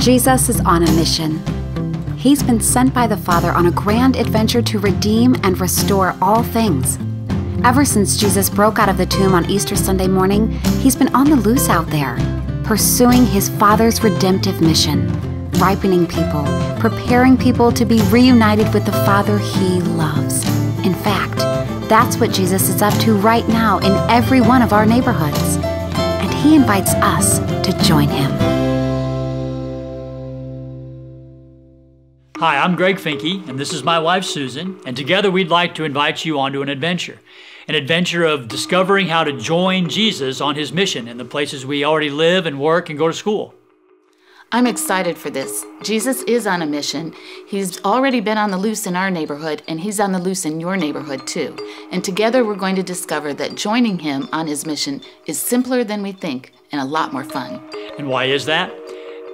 Jesus is on a mission. He's been sent by the Father on a grand adventure to redeem and restore all things. Ever since Jesus broke out of the tomb on Easter Sunday morning, he's been on the loose out there, pursuing his Father's redemptive mission, ripening people, preparing people to be reunited with the Father he loves. In fact, that's what Jesus is up to right now in every one of our neighborhoods. And he invites us to join him. Hi, I'm Greg Finke, and this is my wife, Susan, and together we'd like to invite you onto an adventure of discovering how to join Jesus on his mission in the places we already live and work and go to school. I'm excited for this. Jesus is on a mission. He's already been on the loose in our neighborhood, and he's on the loose in your neighborhood too. And together we're going to discover that joining him on his mission is simpler than we think and a lot more fun. And why is that?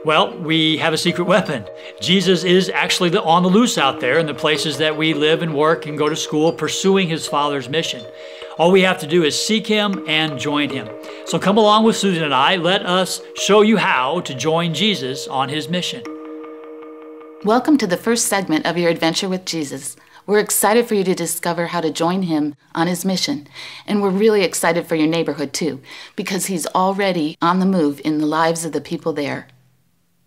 Well, we have a secret weapon. Jesus is actually on the loose out there in the places that we live and work and go to school, pursuing his Father's mission. All we have to do is seek him and join him. So come along with Susan and I. Let us show you how to join Jesus on his mission. Welcome to the first segment of your adventure with Jesus. We're excited for you to discover how to join him on his mission. And we're really excited for your neighborhood too, because he's already on the move in the lives of the people there.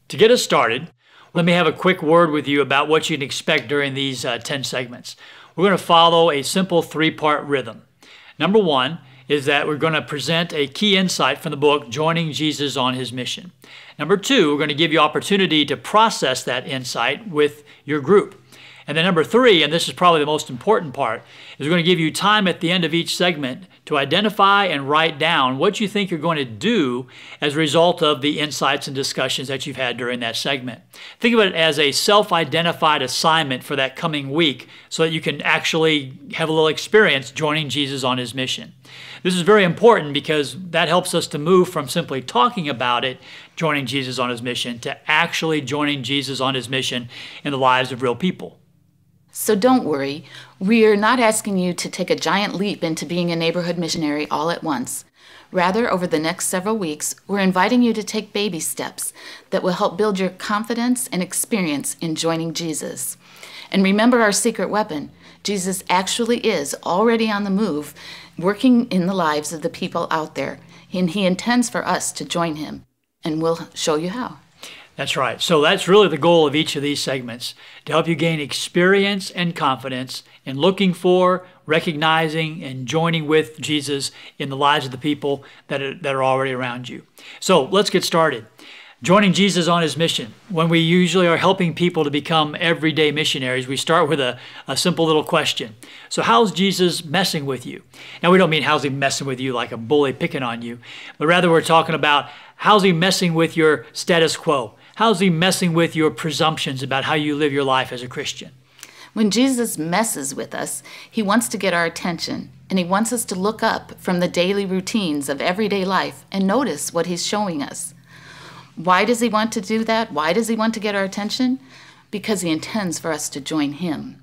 To get us started, let me have a quick word with you about what you can expect during these 10 segments. We're going to follow a simple three-part rhythm. Number one is that we're going to present a key insight from the book, Joining Jesus on His Mission. Number two, we're going to give you opportunity to process that insight with your group. And then number three, and this is probably the most important part, is we're going to give you time at the end of each segment to identify and write down what you think you're going to do as a result of the insights and discussions that you've had during that segment. Think of it as a self-identified assignment for that coming week so that you can actually have a little experience joining Jesus on his mission. This is very important because that helps us to move from simply talking about it, joining Jesus on his mission, to actually joining Jesus on his mission in the lives of real people. So don't worry, we're not asking you to take a giant leap into being a neighborhood missionary all at once. Rather, over the next several weeks, we're inviting you to take baby steps that will help build your confidence and experience in joining Jesus. And remember our secret weapon. Jesus actually is already on the move, working in the lives of the people out there, and he intends for us to join him, and we'll show you how. That's right. So that's really the goal of each of these segments, to help you gain experience and confidence in looking for, recognizing, and joining with Jesus in the lives of the people that are already around you. So let's get started. Joining Jesus on his mission. When we usually are helping people to become everyday missionaries, we start with a simple little question. So how's Jesus messing with you? Now, we don't mean how's he messing with you like a bully picking on you, but rather we're talking about how's he messing with your status quo? How's he messing with your presumptions about how you live your life as a Christian? When Jesus messes with us, he wants to get our attention, and he wants us to look up from the daily routines of everyday life and notice what he's showing us. Why does he want to do that? Why does he want to get our attention? Because he intends for us to join him.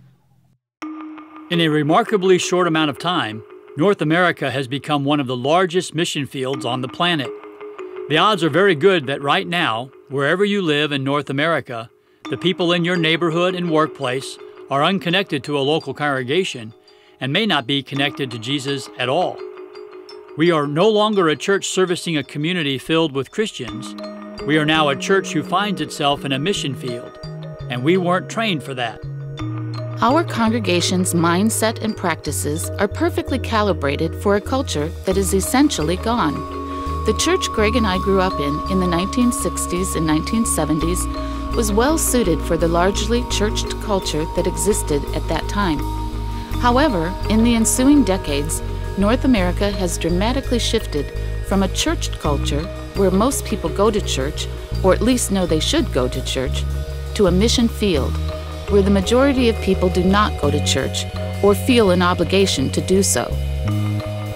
In a remarkably short amount of time, North America has become one of the largest mission fields on the planet. The odds are very good that right now, wherever you live in North America, the people in your neighborhood and workplace are unconnected to a local congregation and may not be connected to Jesus at all. We are no longer a church servicing a community filled with Christians. We are now a church who finds itself in a mission field, and we weren't trained for that. Our congregation's mindset and practices are perfectly calibrated for a culture that is essentially gone. The church Greg and I grew up in the 1960s and 1970s was well suited for the largely churched culture that existed at that time. However, in the ensuing decades, North America has dramatically shifted from a churched culture where most people go to church, or at least know they should go to church, to a mission field where the majority of people do not go to church or feel an obligation to do so.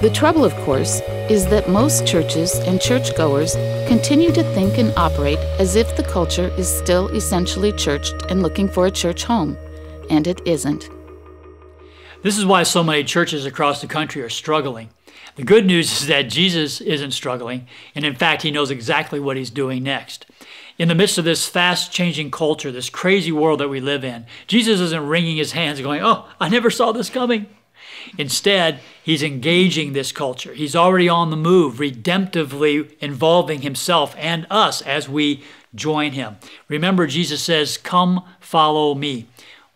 The trouble, of course, is that most churches and churchgoers continue to think and operate as if the culture is still essentially churched and looking for a church home, and it isn't. This is why so many churches across the country are struggling. The good news is that Jesus isn't struggling, and in fact, he knows exactly what he's doing next. In the midst of this fast-changing culture, this crazy world that we live in, Jesus isn't wringing his hands and going, "Oh, I never saw this coming." Instead, he's engaging this culture. He's already on the move, redemptively involving himself and us as we join him. Remember, Jesus says, "Come, follow me."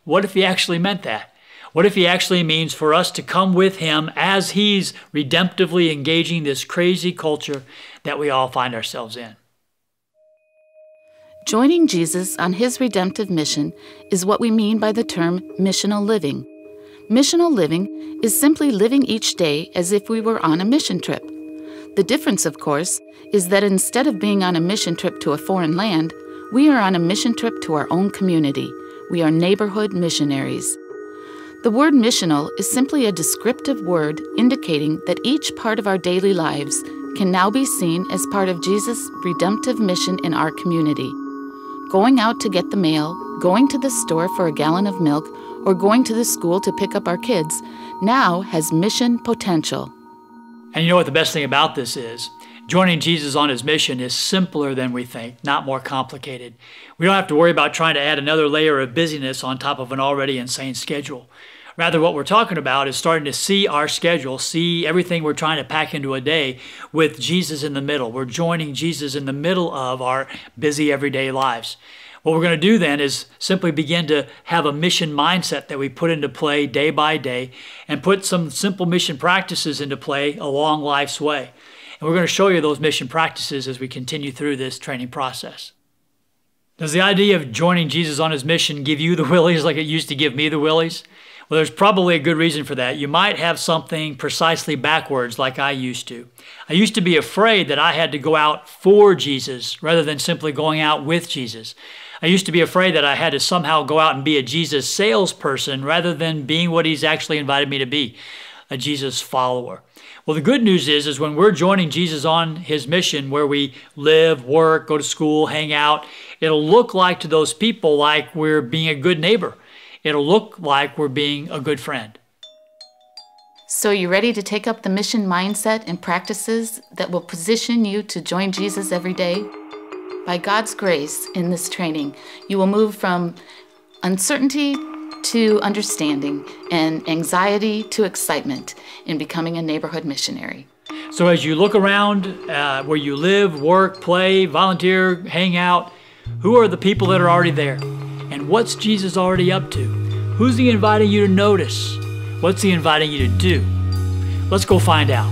What if he actually meant that? What if he actually means for us to come with him as he's redemptively engaging this crazy culture that we all find ourselves in? Joining Jesus on his redemptive mission is what we mean by the term missional living. Missional living is simply living each day as if we were on a mission trip. The difference, of course, is that instead of being on a mission trip to a foreign land, we are on a mission trip to our own community. We are neighborhood missionaries. The word missional is simply a descriptive word indicating that each part of our daily lives can now be seen as part of Jesus' redemptive mission in our community. Going out to get the mail, going to the store for a gallon of milk, or going to the school to pick up our kids now has mission potential. And you know what the best thing about this is? Joining Jesus on his mission is simpler than we think, not more complicated. We don't have to worry about trying to add another layer of busyness on top of an already insane schedule. Rather, what we're talking about is starting to see our schedule, see everything we're trying to pack into a day with Jesus in the middle. We're joining Jesus in the middle of our busy everyday lives. What we're going to do then is simply begin to have a mission mindset that we put into play day by day and put some simple mission practices into play along life's way. And we're going to show you those mission practices as we continue through this training process. Does the idea of joining Jesus on his mission give you the willies like it used to give me the willies? Well, there's probably a good reason for that. You might have something precisely backwards like I used to. I used to be afraid that I had to go out for Jesus rather than simply going out with Jesus. I used to be afraid that I had to somehow go out and be a Jesus salesperson rather than being what he's actually invited me to be, a Jesus follower. Well, the good news is when we're joining Jesus on his mission where we live, work, go to school, hang out, it'll look like to those people like we're being a good neighbor. It'll look like we're being a good friend. So you ready to take up the mission mindset and practices that will position you to join Jesus every day? By God's grace in this training, you will move from uncertainty to understanding and anxiety to excitement in becoming a neighborhood missionary. So as you look around where you live, work, play, volunteer, hang out, who are the people that are already there? And what's Jesus already up to? Who's he inviting you to notice? What's he inviting you to do? Let's go find out.